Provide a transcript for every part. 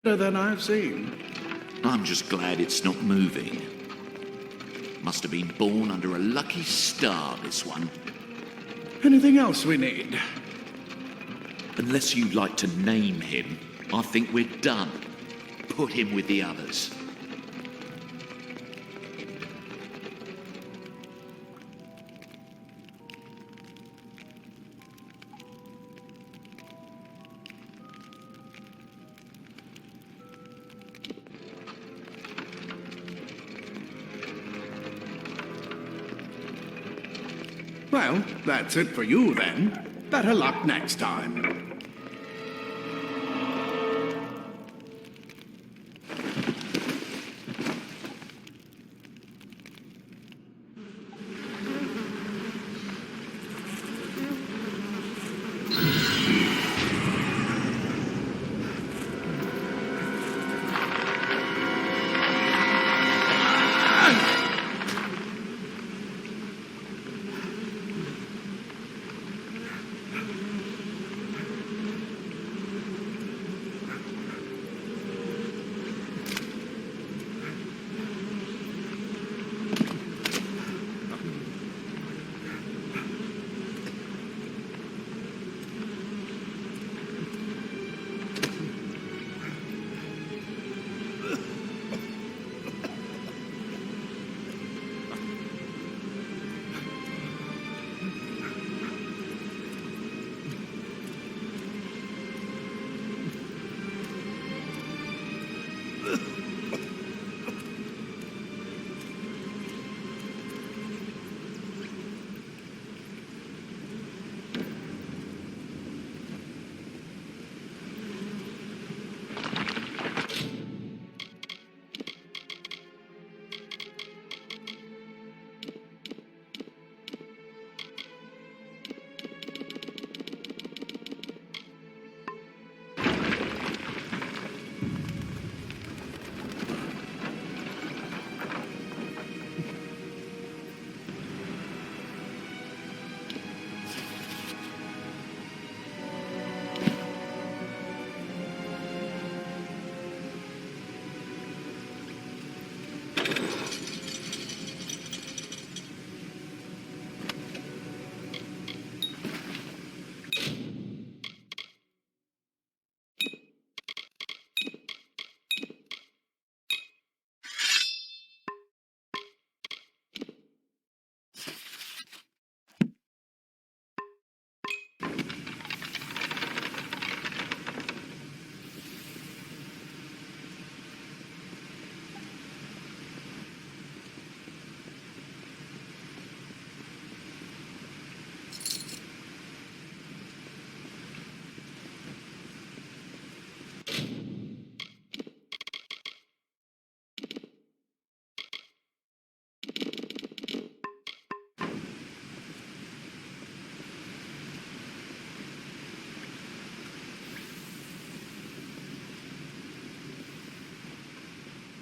than I've seen. I'm just glad it's not moving. Must have been born under a lucky star, this one. Anything else we need? Unless you'd like to name him, I think we're done. Put him with the others. Well, that's it for you then. Better luck next time.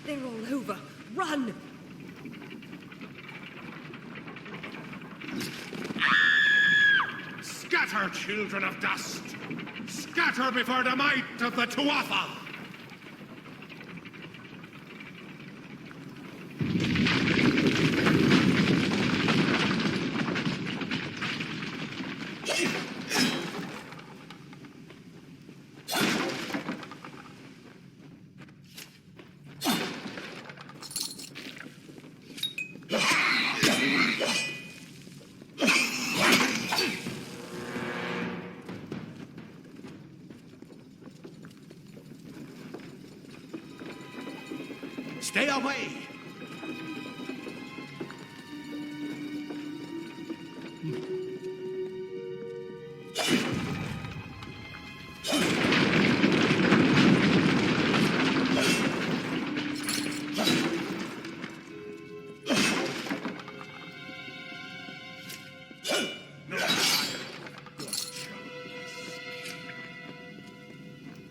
They're all over. Run! Scatter, children of dust! Scatter before the might of the Tuatha! Stay away!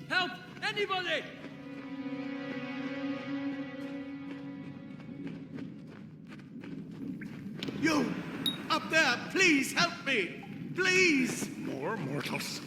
Help! Anybody! You! Up there! Please help me! Please! More mortals.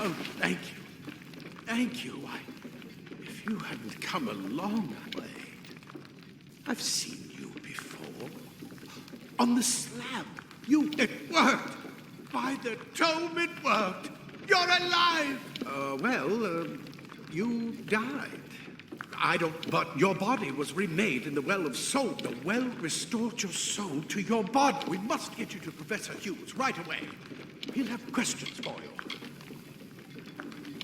Oh, thank you. Thank you. If you hadn't come a long way. I've seen you before. On the slab. It worked! By the tome, it worked! You're alive! You died. But your body was remade in the Well of Soul. The well restored your soul to your body. We must get you to Professor Hughes right away. He'll have questions for you.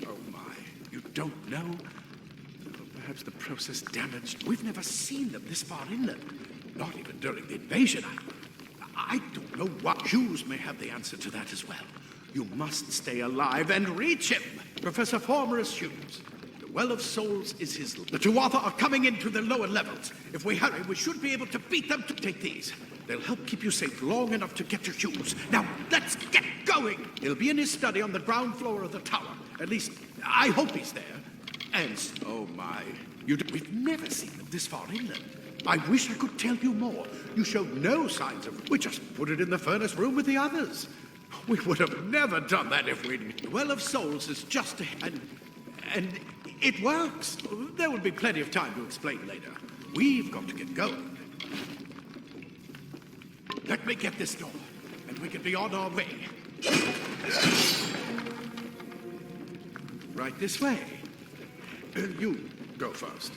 Oh my, you don't know? Perhaps the process damaged. We've never seen them this far inland. Not even during the invasion. I don't know what. Hughes may have the answer to that as well. You must stay alive and reach him. Professor Formerus Hughes. The Well of Souls is his. The Tuatha are coming into the lower levels. If we hurry, we should be able to beat them. Take these. They'll help keep you safe long enough to get to Hughes. Now, let's get going. He'll be in his study on the ground floor of the tower. At least, I hope he's there. And, oh my, we've never seen them this far inland. I wish I could tell you more. You showed no signs of. We just put it in the furnace room with the others. We would have never done that if we'd. The Well of Souls is just ahead. And it works. There will be plenty of time to explain later. We've got to get going. Let me get this door, and we can be on our way. Right this way. You go first.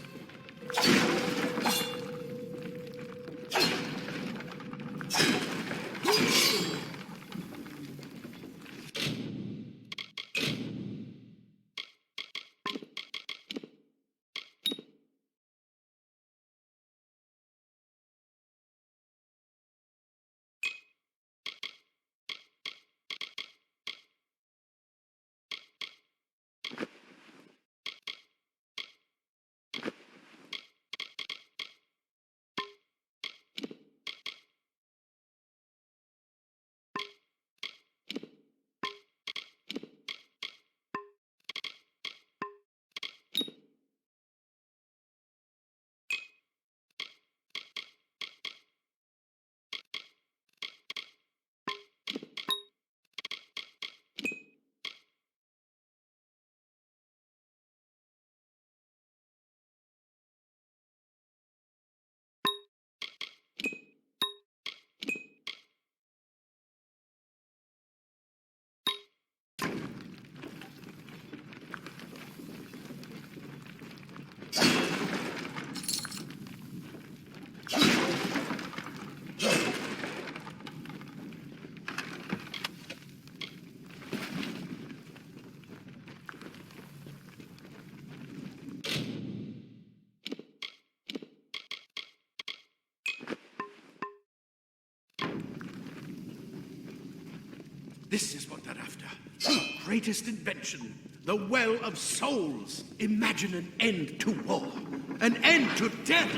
This is what they're after. The greatest invention. The Well of Souls. Imagine an end to war. An end to death.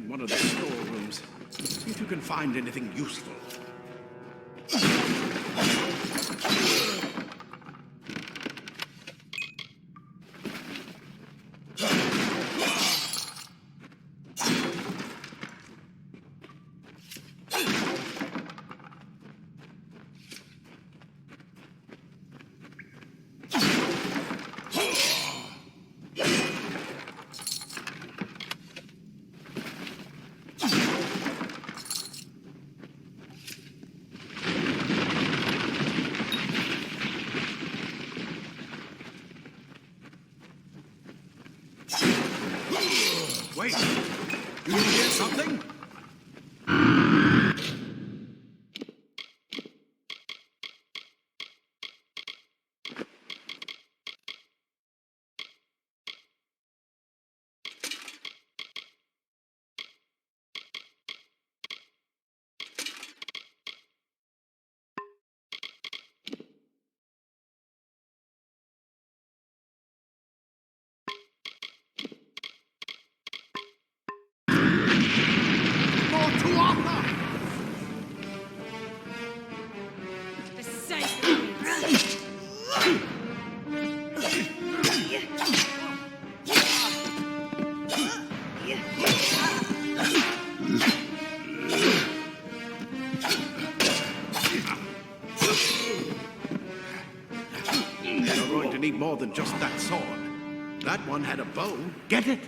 One of the storerooms. See if you can find anything useful. Do you hear something? More to Arthur! The sacred. You're going to need more than just that sword. That one had a bow. Get it?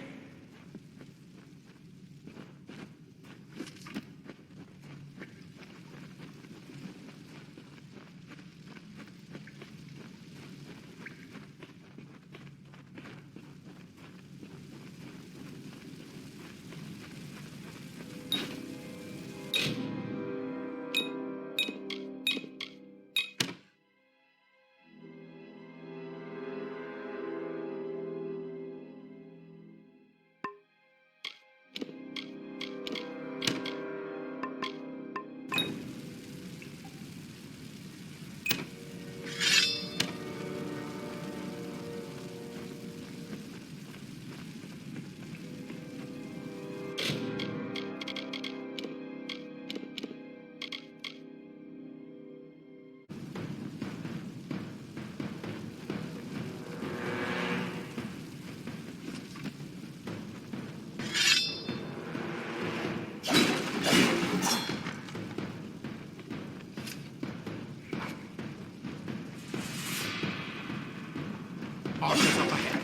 Archers up ahead.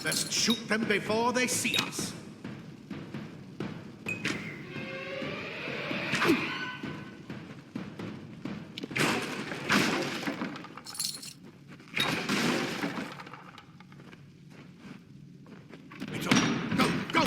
Let's shoot them before they see us. It's over. Go, go!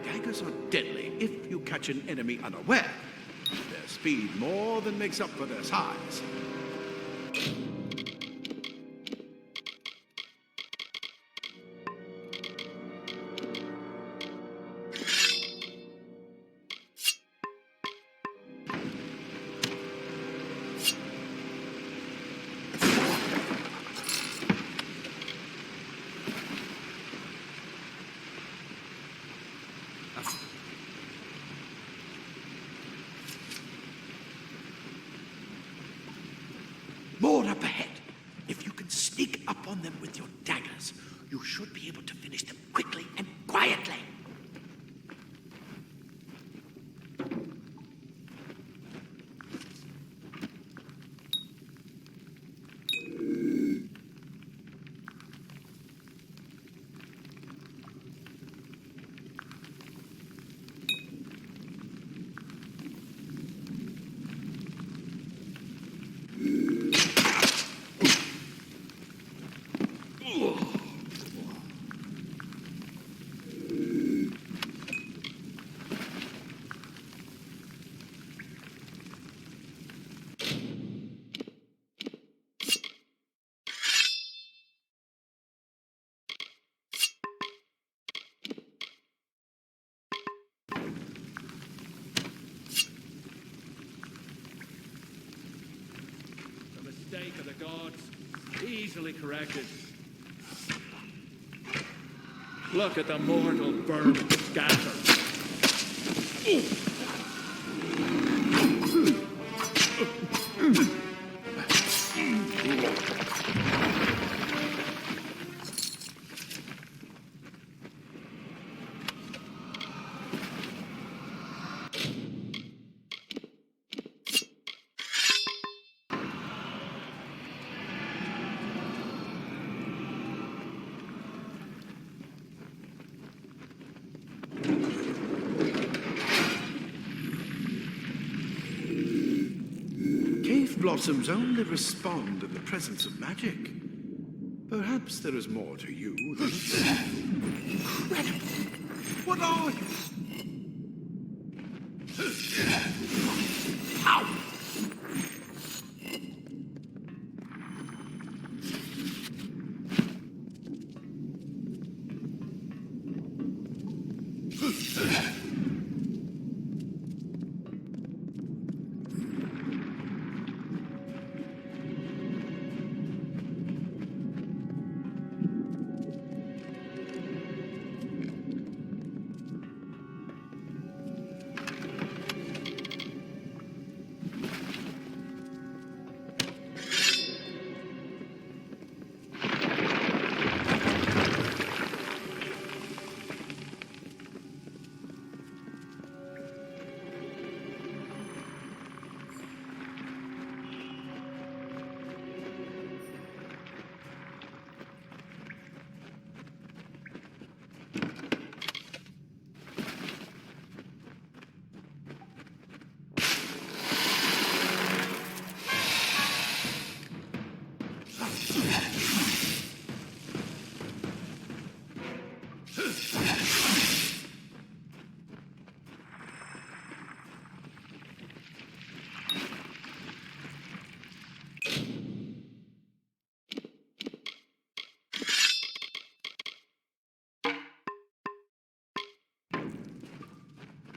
Daggers are deadly if you catch an enemy unaware. Their speed more than makes up for their size. More up ahead. If you can sneak up on them with your daggers, you should be able to finish them quickly and quietly. mistake of the gods. Easily corrected. Look at the mortal vermin scattered. Cave blossoms only respond in the presence of magic. Perhaps there is more to you than incredible. What are you? Ow!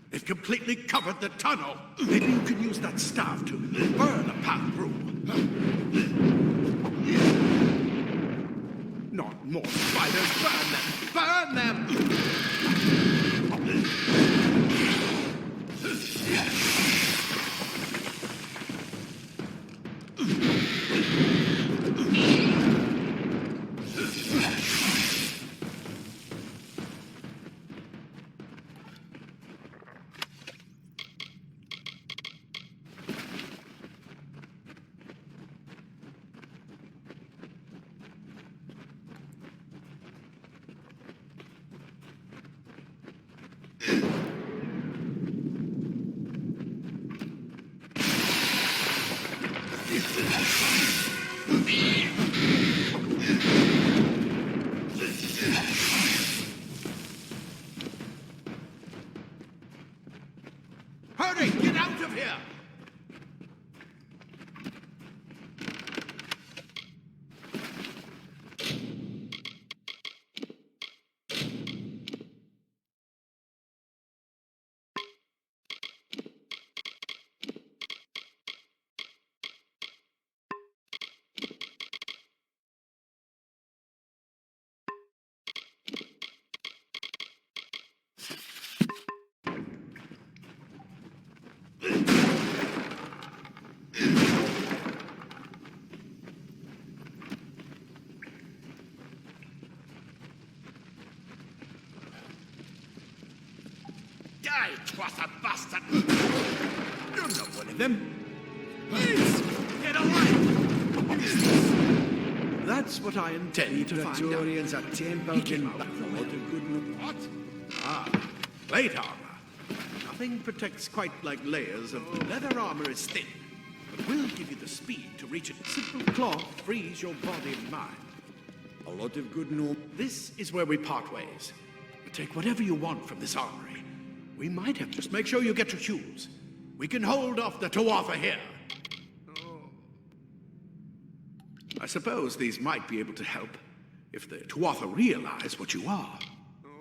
It completely covered the tunnel. Maybe you can use that staff to burn a path through. Not more spiders. Burn them! Burn them! Hurry! Get out of here! Die, twas a bastard! You're not one of them. Please, get away! That's what I intend to find out. Praetorians are temple He came in out from battle. it. What? Ah, plate armor. Nothing protects quite like layers of leather armor is thin, but will give you the speed to reach it. Simple cloth frees your body and mind. A lot of good no. This is where we part ways. You take whatever you want from this armory. We might have just make sure you get your shoes. We can hold off the Tuatha here. I suppose these might be able to help if the Tuatha realize what you are.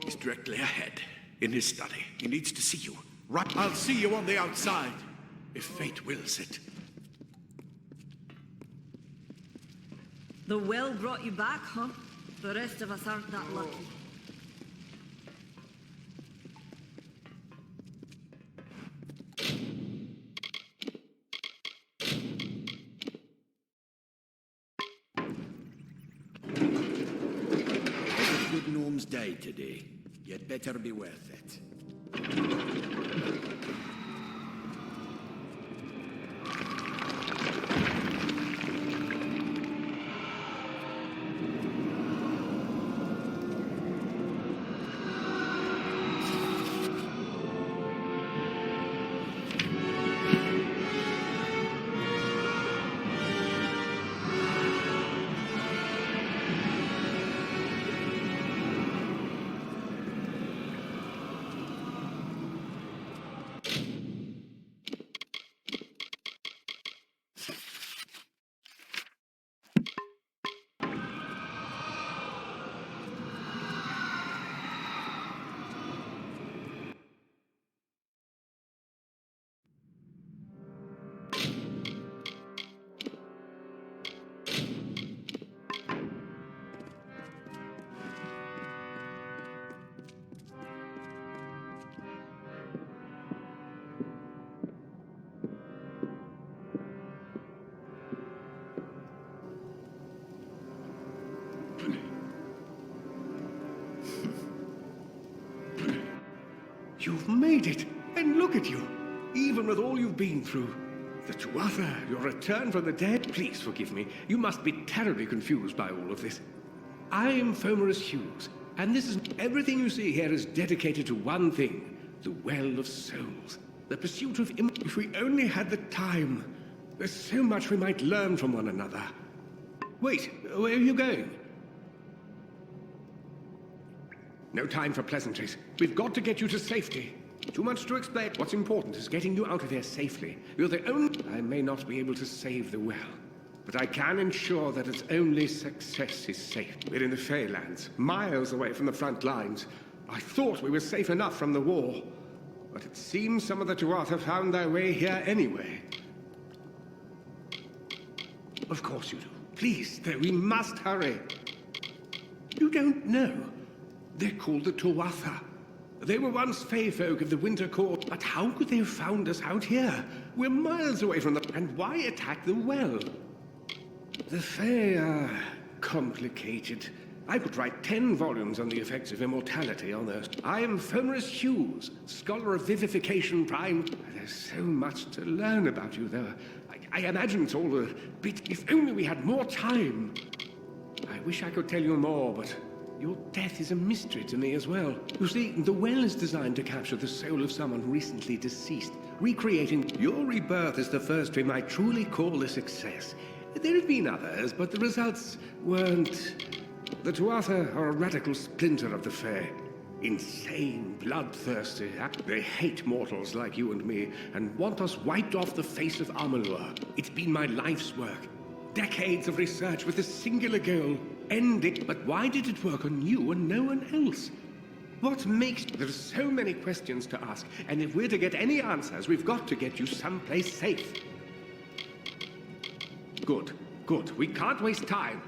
He's directly ahead, in his study. He needs to see you. Right, I'll see you on the outside, if fate wills it. The well brought you back, huh? The rest of us aren't that lucky. If good gnomes died today, you'd better be worth it. You've made it, and look at you. Even with all you've been through. The Tuatha, your return from the dead. Please forgive me. You must be terribly confused by all of this. I'm Fomerus Hughes, and this is everything you see here is dedicated to one thing: the Well of Souls. The pursuit of If we only had the time, there's so much we might learn from one another. Wait, where are you going? No time for pleasantries. We've got to get you to safety. Too much to explain. What's important is getting you out of here safely. You're the only... I may not be able to save the well, but I can ensure that its only success is safe. We're in the Feylands, miles away from the front lines. I thought we were safe enough from the war, but it seems some of the Tuatha found their way here anyway. Of course you do. Please, though, we must hurry. You don't know. They're called the Tuatha. They were once Fey folk of the Winter Court, but how could they have found us out here? We're miles away from them. And why attack the well? The Fey are complicated. I could write 10 volumes on the effects of immortality on Earth. I am Fomerus Hughes, scholar of vivification prime. There's so much to learn about you, though. I imagine it's all a bit... If only we had more time. I wish I could tell you more, but... Your death is a mystery to me as well. You see, the well is designed to capture the soul of someone recently deceased, recreating... Your rebirth is the first we might truly call a success. There have been others, but the results weren't... The Tuatha are a radical splinter of the Fae. Insane, bloodthirsty. They hate mortals like you and me, and want us wiped off the face of Amalur. It's been my life's work. Decades of research with a singular goal. End it. But why did it work on you and no one else? What makes... There's so many questions to ask, and if we're to get any answers, we've got to get you someplace safe. Good, good. We can't waste time.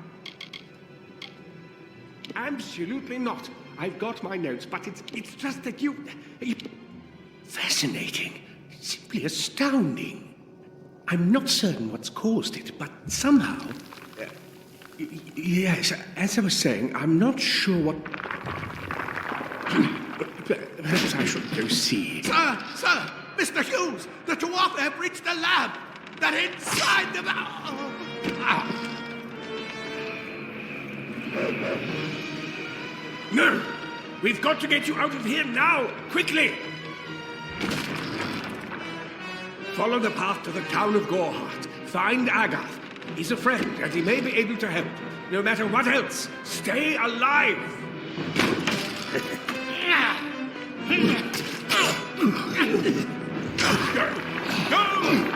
Absolutely not. I've got my notes, but it's just that you... Fascinating. Simply astounding. I'm not certain what's caused it, but somehow... yes, as I was saying, I'm not sure what... Perhaps I should go see. Sir! Mr. Hughes! The Tuatha have reached the lab! They're inside the... No! We've got to get you out of here now! Quickly! Follow the path to the town of Gorhart. Find Agath. He's a friend, and he may be able to help. No matter what else, stay alive! Go!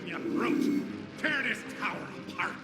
you brute! Tear this tower apart!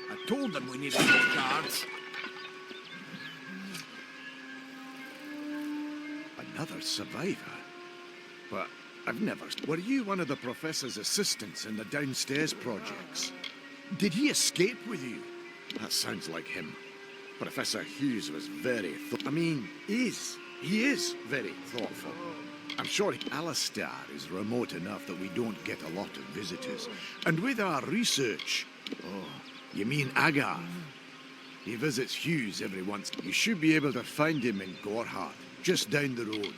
I told them we needed more guards. Another survivor? But I've never... Were you one of the Professor's assistants in the downstairs projects? Did he escape with you? That sounds like him. Professor Hughes was very... He is very thoughtful. I'm sure Alistair is remote enough that we don't get a lot of visitors. And with our research... Oh, you mean Agath? He visits Hughes every once. You should be able to find him in Gorhart, just down the road.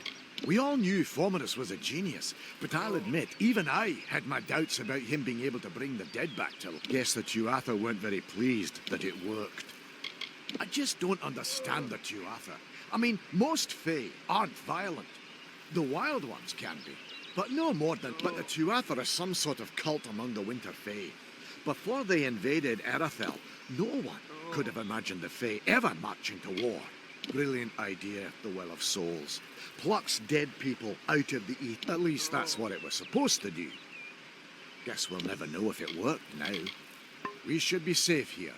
We all knew Fomerus was a genius, but I'll admit, even I had my doubts about him being able to bring the dead back to life. Guess the Tuatha weren't very pleased that it worked. I just don't understand the Tuatha. Most Fae aren't violent. The wild ones can be, but no more than... But the Tuatha are some sort of cult among the Winter Fae. Before they invaded Erythel, no one could have imagined the Fae ever marching to war. Brilliant idea, the Well of Souls. Plucks dead people out of the ether. At least that's what it was supposed to do. Guess we'll never know if it worked now. We should be safe here.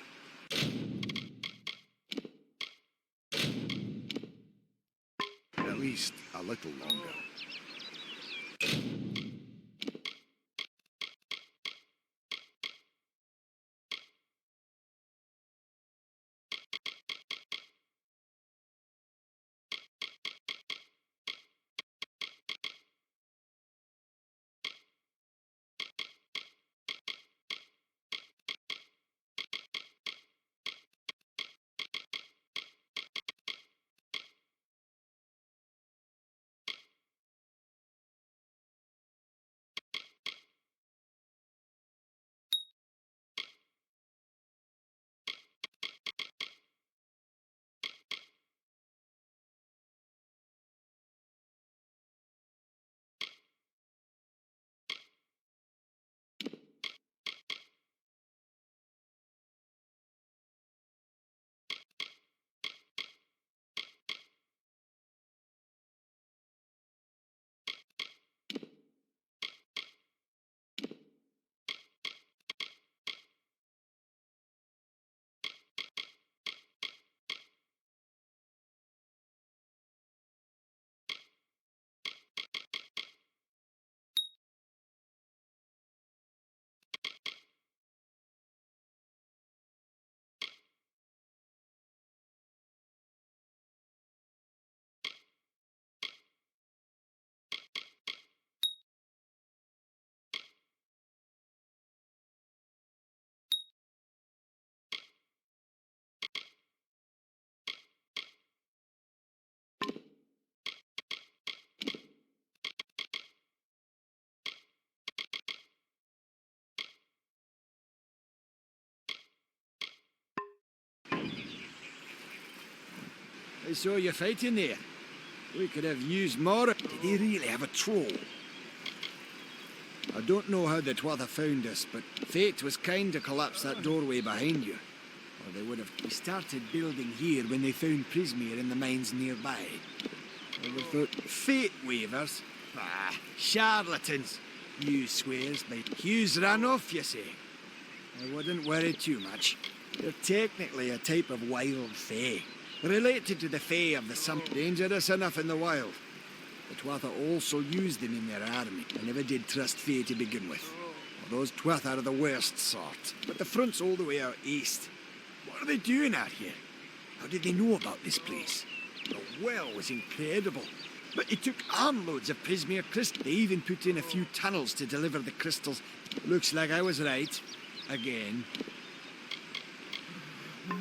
At least a little longer. I saw you fighting there. We could have used more. Did they really have a troll? I don't know how the Twatha found us, but fate was kind to collapse that doorway behind you. Or they would have. We started building here when they found Prismere in the mines nearby. I would have thought, fate waivers? Ah, charlatans. You swears, mate. Hughes ran off, you say? I wouldn't worry too much. They're technically a type of wild fae, related to the fae of the sun. Dangerous enough in the wild. The Twatha also used them in their army. I never did trust fae to begin with. Well, those Twatha are the worst sort. But the front's all the way out east. What are they doing out here? How did they know about this place? The well was incredible. But it took armloads of Prismere crystals. They even put in a few tunnels to deliver the crystals. Looks like I was right. Again.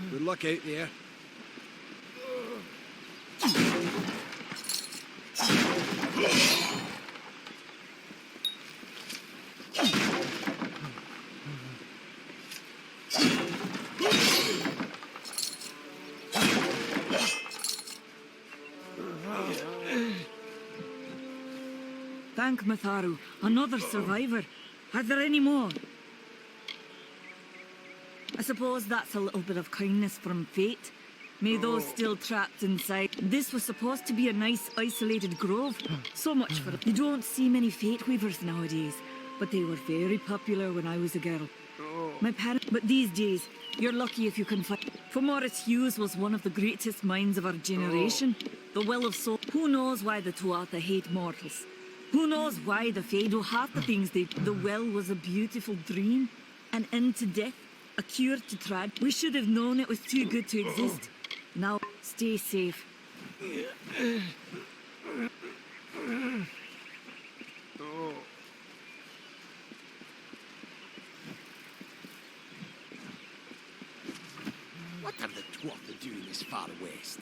Good luck out there. Thank Matharu. Another survivor. Are there any more? I suppose that's a little bit of kindness from fate. May those still trapped inside. This was supposed to be a nice isolated grove. So much for it. You don't see many fate weavers nowadays, but they were very popular when I was a girl. My parents. But these days, you're lucky if you can find. For Morris Hughes was one of the greatest minds of our generation. The Well of Soul. Who knows why the Tuatha hate mortals? Who knows why the Fae do half the things they do? The well was a beautiful dream. An end to death. A cure to trad. We should have known it was too good to exist. Now, stay safe. What are the Twatha doing this far west?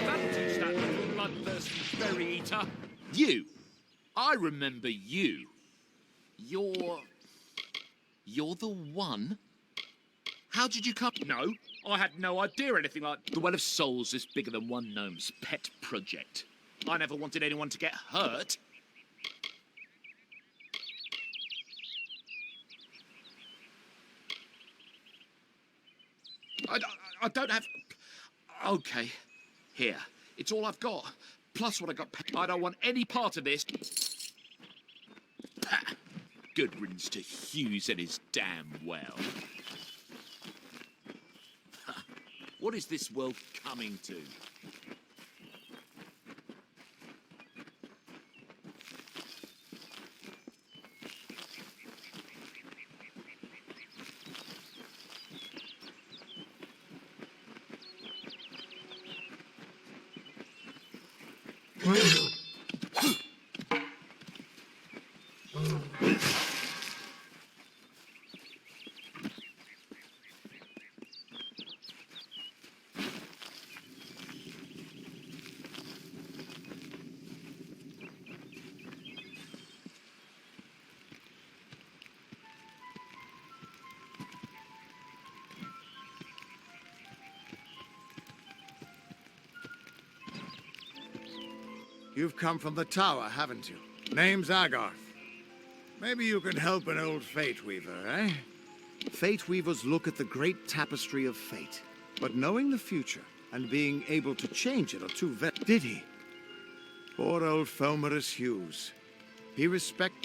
Advantage, that little bloodthirsty berry eater. You! I remember you. You're the one? How did you come? No, I had no idea anything like... The Well of Souls is bigger than one gnome's pet project. I never wanted anyone to get hurt. I don't have... Okay, here. It's all I've got. Plus what I got. I don't want any part of this. Ha! Good riddance to Hughes and his damn well. Ha! What is this world coming to? You've come from the tower, haven't you? Name's Agarth. Maybe you can help an old Fate Weaver, eh? Fate Weavers look at the great tapestry of fate. But knowing the future and being able to change it are two Did he? Poor old Fomerus Hughes.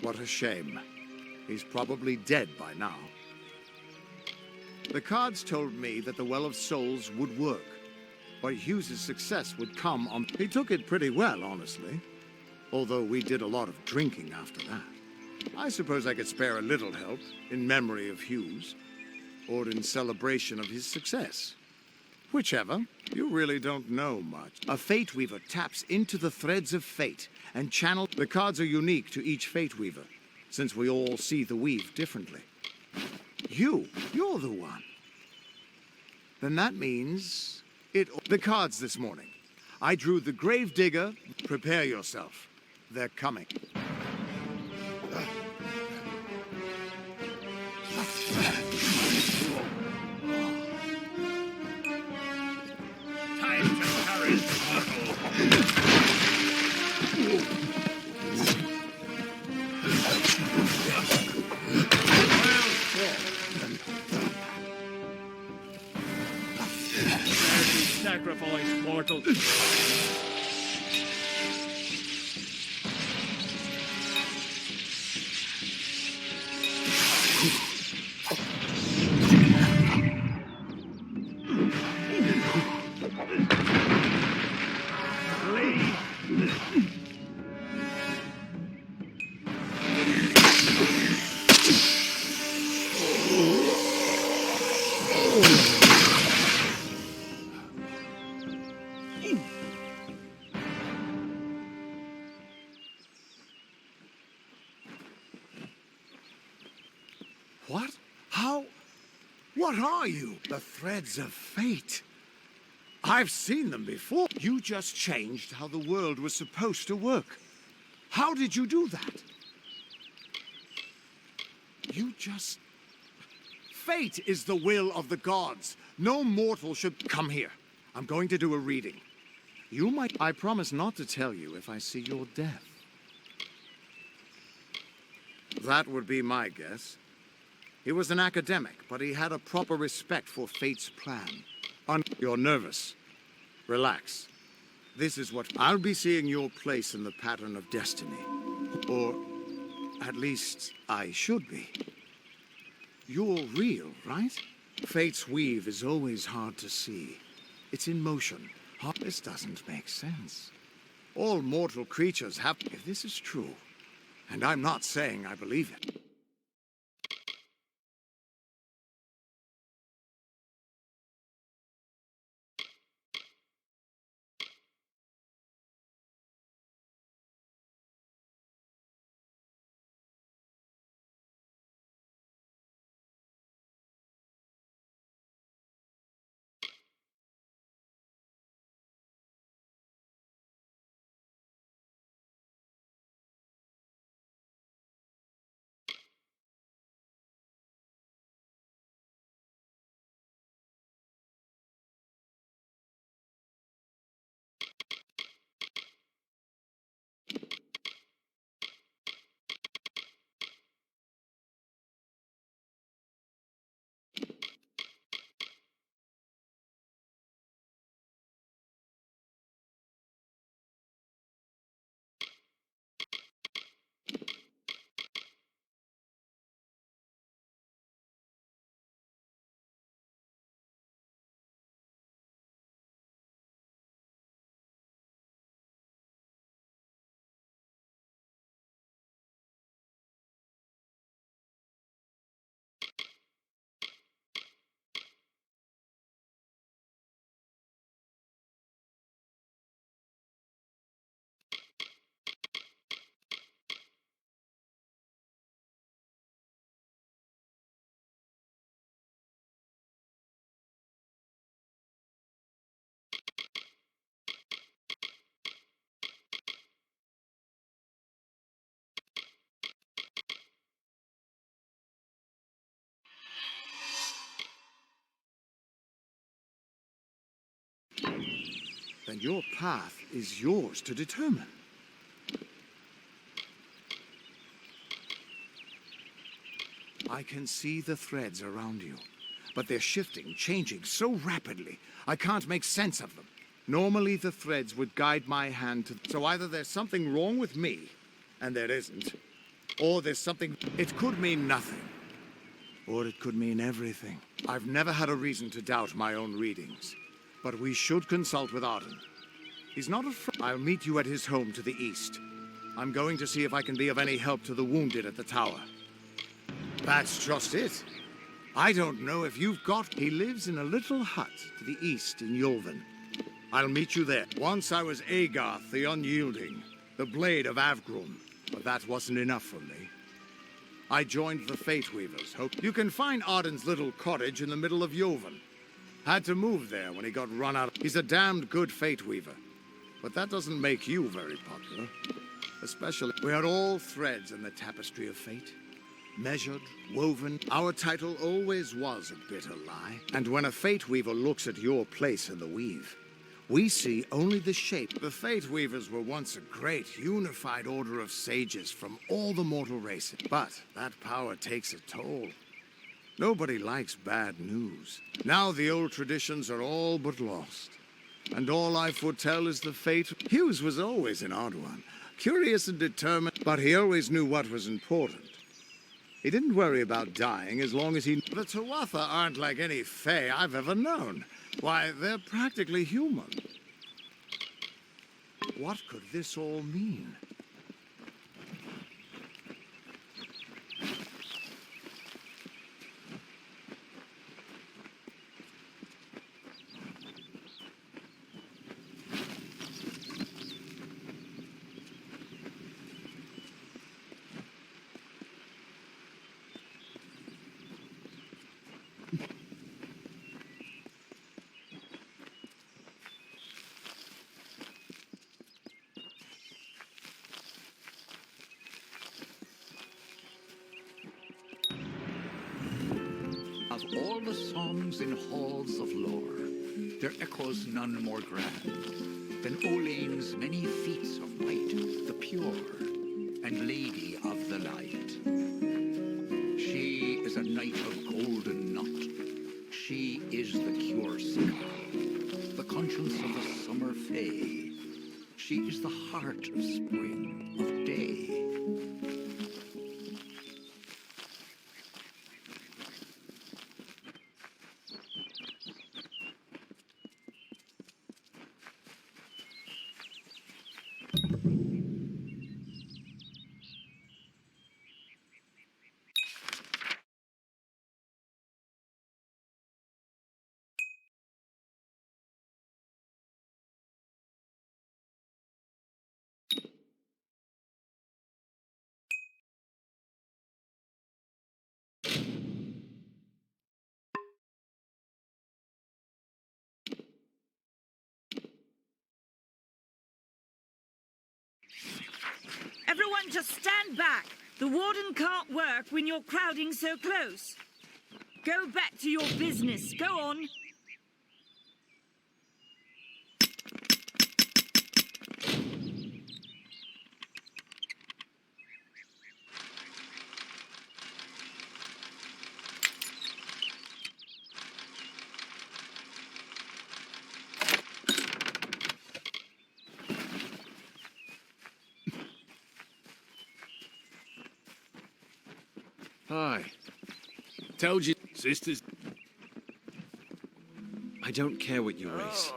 What a shame. He's probably dead by now. The cards told me that the Well of Souls would work. But Hughes' success would come on... He took it pretty well, honestly. Although we did a lot of drinking after that. I suppose I could spare a little help in memory of Hughes. Or in celebration of his success. Whichever. You really don't know much. A Fate Weaver taps into the threads of fate and channels... The cards are unique to each Fate Weaver, since we all see the weave differently. You're the one. Then that means... The cards this morning. I drew the Gravedigger. Prepare yourself. They're coming. Time to carry Sacrifice, mortal. What? How? What are you? The threads of fate. I've seen them before. You just changed how the world was supposed to work. How did you do that? Fate is the will of the gods. No mortal should... Come here. I'm going to do a reading. You might... I promise not to tell you if I see your death. That would be my guess. He was an academic, but he had a proper respect for fate's plan. You're nervous. Relax. This is what... I'll be seeing your place in the pattern of destiny. Or, at least, I should be. You're real, right? Fate's weave is always hard to see. It's in motion. This doesn't make sense. All mortal creatures have... If this is true, and I'm not saying I believe it, and your path is yours to determine. I can see the threads around you, but they're shifting, changing so rapidly, I can't make sense of them. Normally the threads would guide my hand to... So either there's something wrong with me, and there isn't, or there's something... It could mean nothing, or it could mean everything. I've never had a reason to doubt my own readings, but we should consult with Arden. He's not afraid. I'll meet you at his home to the east. I'm going to see if I can be of any help to the wounded at the tower. That's just it. I don't know if you've got... He lives in a little hut to the east in Yulven. I'll meet you there. Once I was Agarth the Unyielding, the Blade of Avgrum, but that wasn't enough for me. I joined the Fate Weavers. You can find Arden's little cottage in the middle of Yulven. Had to move there when he got run out. He's a damned good Fate Weaver, but that doesn't make you very popular. Especially, we are all threads in the tapestry of fate. Measured, woven, our title always was a bitter lie. And when a Fate Weaver looks at your place in the weave, we see only the shape. The Fate Weavers were once a great, unified order of sages from all the mortal races. But that power takes a toll. Nobody likes bad news. Now the old traditions are all but lost. And all life would tell is the fate... Hughes was always an odd one. Curious and determined, but he always knew what was important. He didn't worry about dying as long as he... The Tuatha aren't like any Fae I've ever known. Why, they're practically human. What could this all mean? Of all the songs in halls of lore, there echoes none more grand than Olain's many feats of might, the pure, and lady of the light. She is a knight of golden knot. She is the cure seeker, the conscience of the summer fae. She is the heart of spring, of day. Everyone just stand back. The warden can't work when you're crowding so close. Go back to your business. Go on. Hi. Told you, sisters. I don't care what you race.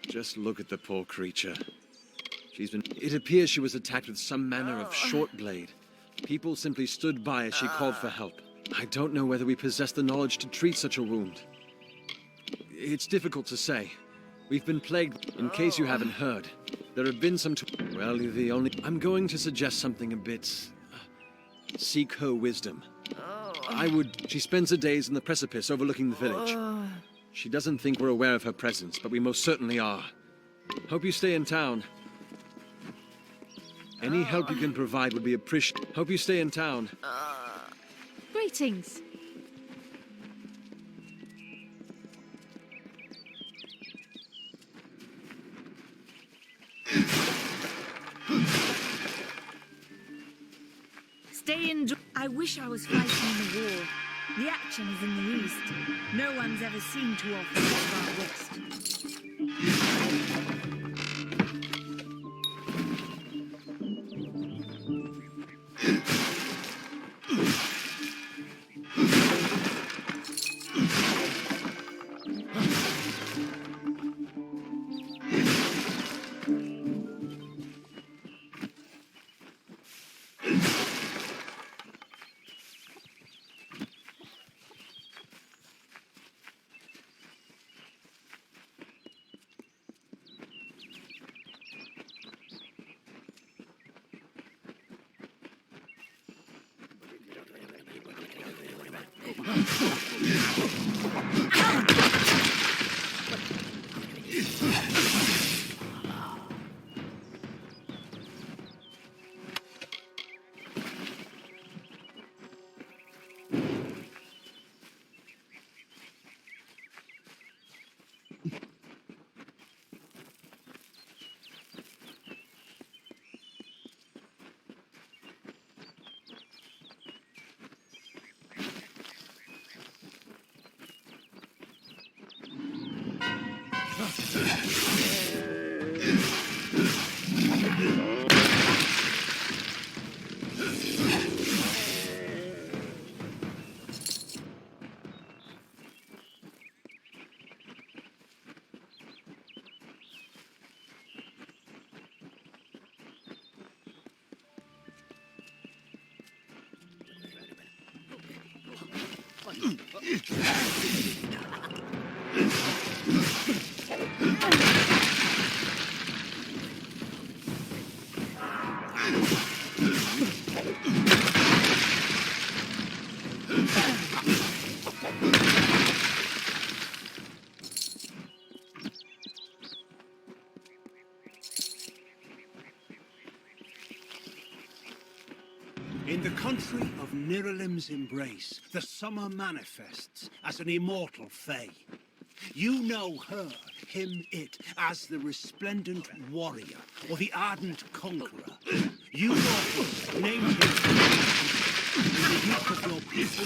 Just look at the poor creature. It appears she was attacked with some manner of short blade. People simply stood by as she called for help. I don't know whether we possess the knowledge to treat such a wound. It's difficult to say. We've been plagued, in case you haven't heard. There have been some... Well, the only... I'm going to suggest something a bit... seek her wisdom. I would... She spends her days in the precipice overlooking the village. She doesn't think we're aware of her presence, but we most certainly are. Hope you stay in town. Any help you can provide would be appreciated. Hope you stay in town. Greetings. wish I was fighting in the war. The action is in the east. No one's ever seen too often this far west. In the country of Niralim's embrace, the summer manifests as an immortal fae. You know her, him, it, as the resplendent warrior, or the ardent conqueror. You mortals named him in the youth of your people.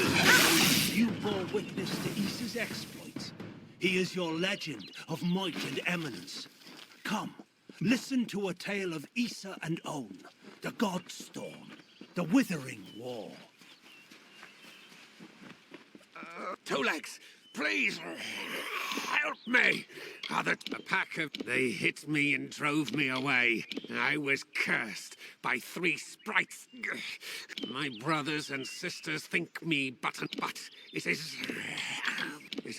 You bore witness to Issa's exploits. He is your legend of might and eminence. Come, listen to a tale of Issa and On, the God Storm, the Withering War. Two Legs, please, help me. The pack of... They hit me and drove me away. I was cursed by 3 sprites. My brothers and sisters think me but it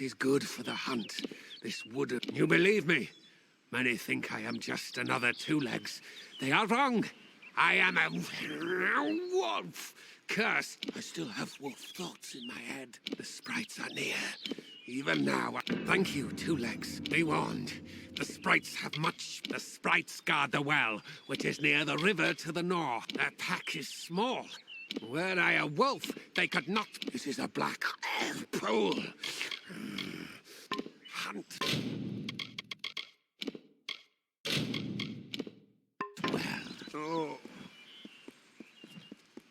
is good for the hunt. This wood... You believe me? Many think I am just another Two Legs. They are wrong. I am a wolf. Cursed. I still have wolf thoughts in my head. The sprites are near. Even now. Thank you, Two Legs. Be warned. The sprites have much. The sprites guard the well, which is near the river to the north. Their pack is small. Were I a wolf, they could not. This is a black pool. Hunt. Well. Oh.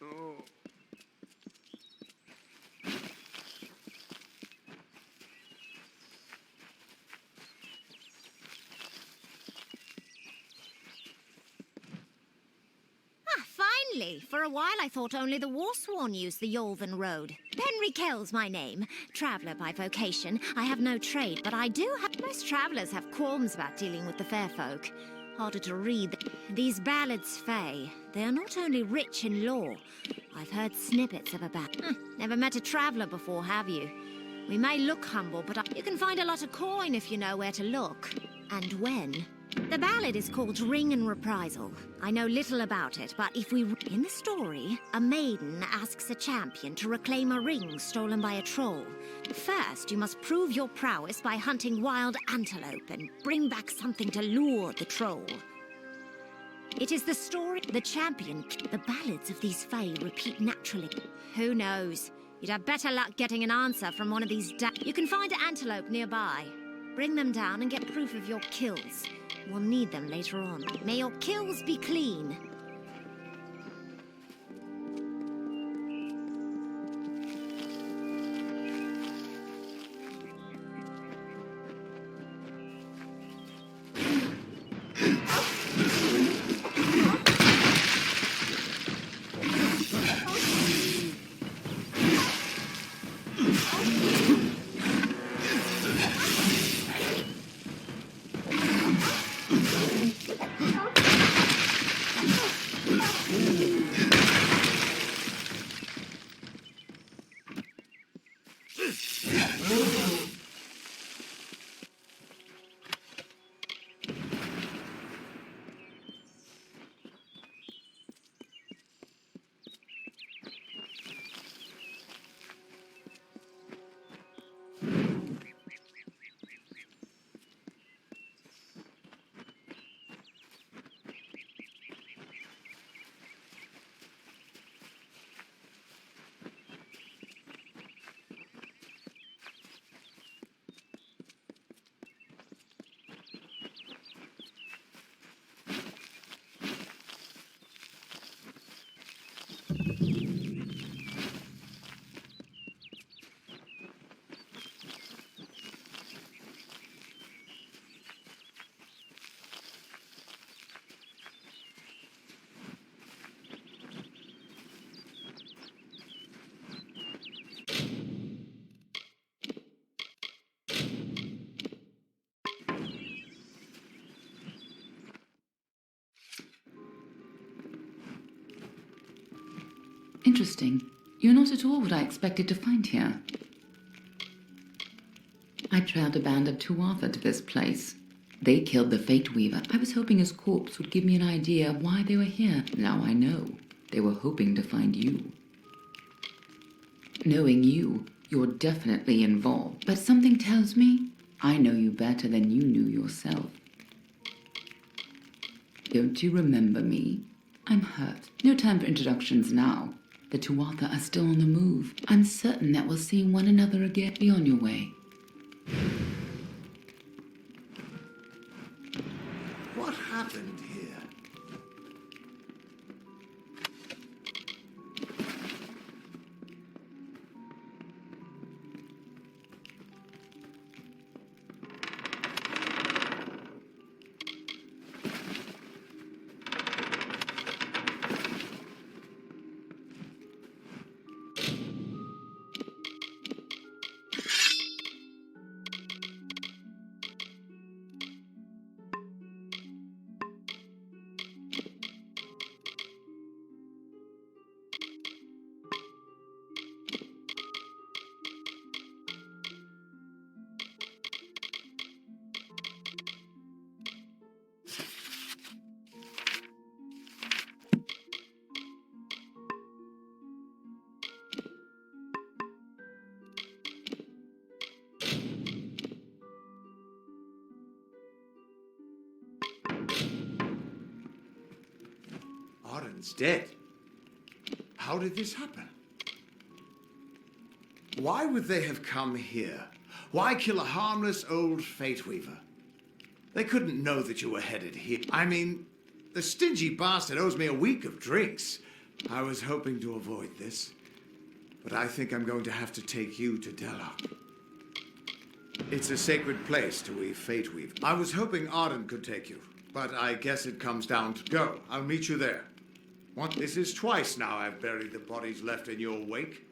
Oh. Finally! For a while I thought only the Warsworn used the Yolven Road. Henry Kell's my name. Traveller by vocation. I have no trade, but I do have... Most travellers have qualms about dealing with the fair folk. Harder to read. These ballads, Fae, they are not only rich in lore. I've heard snippets of a never met a traveller before, have you? We may look humble, but you can find a lot of coin if you know where to look. And when. The ballad is called Ring and Reprisal. I know little about it, but if we... In the story, a maiden asks a champion to reclaim a ring stolen by a troll. First, you must prove your prowess by hunting wild antelope and bring back something to lure the troll. It is the story... The champion... The ballads of these fae repeat naturally. Who knows? You'd have better luck getting an answer from one of these You can find antelope nearby. Bring them down and get proof of your kills. We'll need them later on. May your kills be clean. Interesting. You're not at all what I expected to find here. I trailed a band of Tuatha to this place. They killed the Fate Weaver. I was hoping his corpse would give me an idea of why they were here. Now I know. They were hoping to find you. Knowing you, you're definitely involved. But something tells me I know you better than you knew yourself. Don't you remember me? I'm hurt. No time for introductions now. The Tuatha are still on the move. I'm certain that we'll see one another again. Be on your way. What happened here? Arin's dead. How did this happen? Why would they have come here? Why kill a harmless old Fate Weaver? They couldn't know that you were headed here. I mean, the stingy bastard owes me a week of drinks. I was hoping to avoid this, but I think I'm going to have to take you to Delok. It's a sacred place to weave Fate Weave. I was hoping Arin could take you, but I guess it comes down to go. I'll meet you there. What? This is twice now I've buried the bodies left in your wake.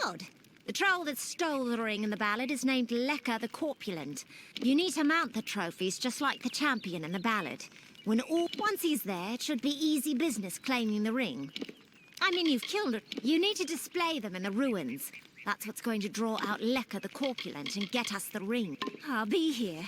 Good. The troll that stole the ring in the ballad is named Lecker the Corpulent. You need to mount the trophies just like the champion in the ballad. Once he's there, it should be easy business claiming the ring. I mean, you've killed it. You need to display them in the ruins. That's what's going to draw out Lecker the Corpulent and get us the ring. I'll be here.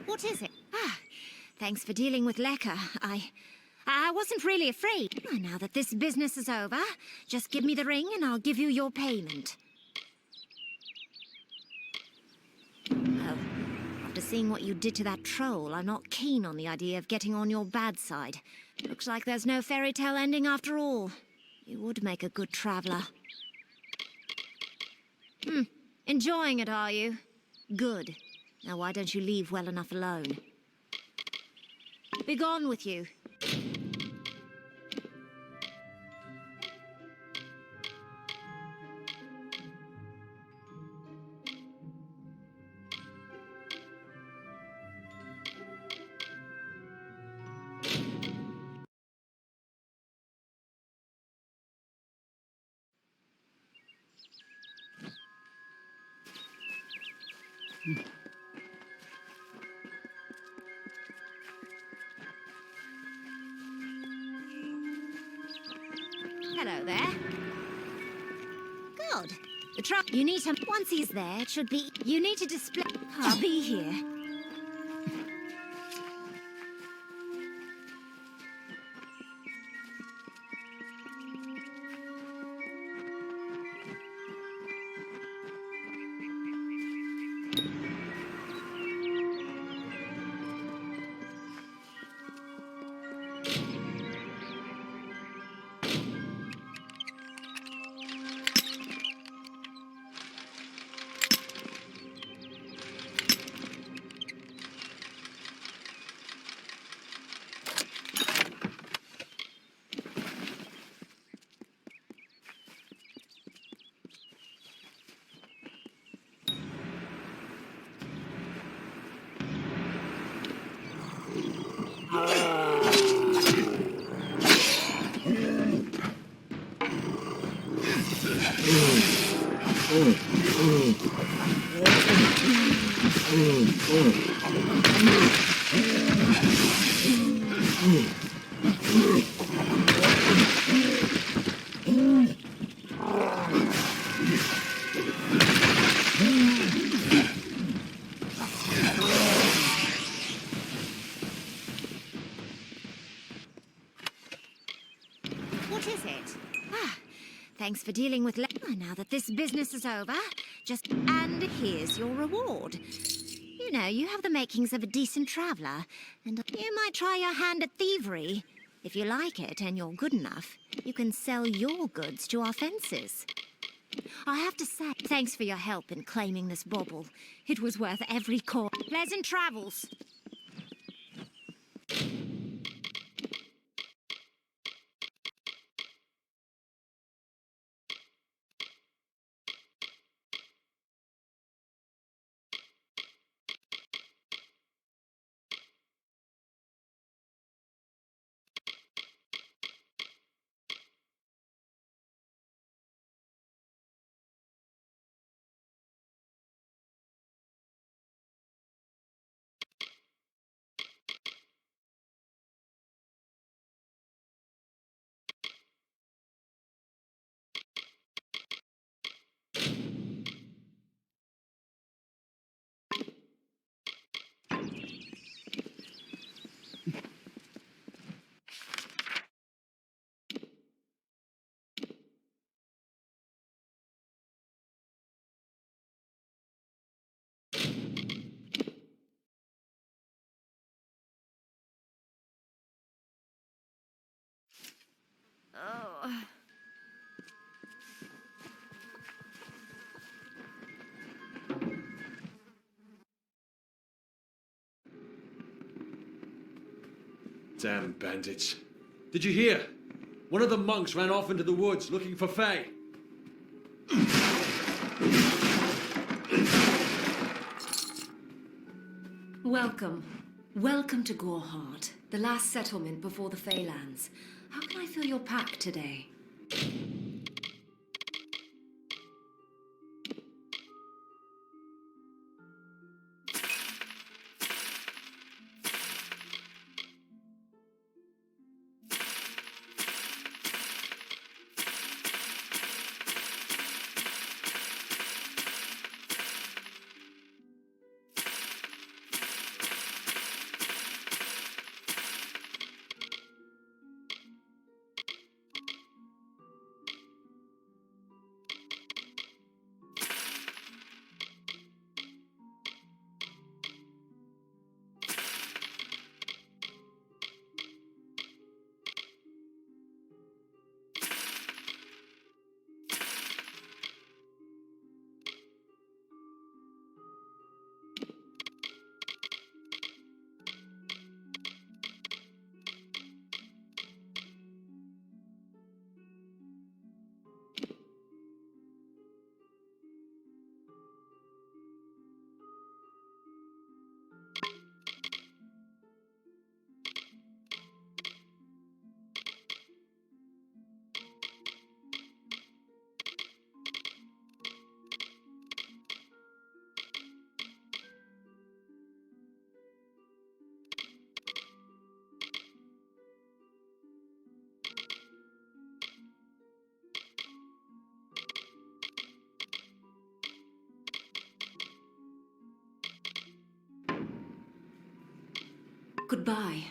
What is it? Thanks for dealing with Lecker. I wasn't really afraid. Now that this business is over, just give me the ring and I'll give you your payment. Oh, after seeing what you did to that troll, I'm not keen on the idea of getting on your bad side. Looks like there's no fairy tale ending after all. You would make a good traveler. Enjoying it, are you? Good. Now why don't you leave well enough alone? Begone with you. Hello there. Good. The truck. You need to. Once he's there, it should be. You need to display. I'll be here. What is it? Thanks for dealing with now that this business is over, and here's your reward. You know, you have the makings of a decent traveler, and you might try your hand at thievery. If you like it and you're good enough, you can sell your goods to our fences. I have to say, thanks for your help in claiming this bauble. It was worth every coin. Pleasant travels. Damn bandits. Did you hear? One of the monks ran off into the woods looking for Faye. Welcome. Welcome to Goreheart, the last settlement before the Feylands. How can I fill your pack today? Goodbye.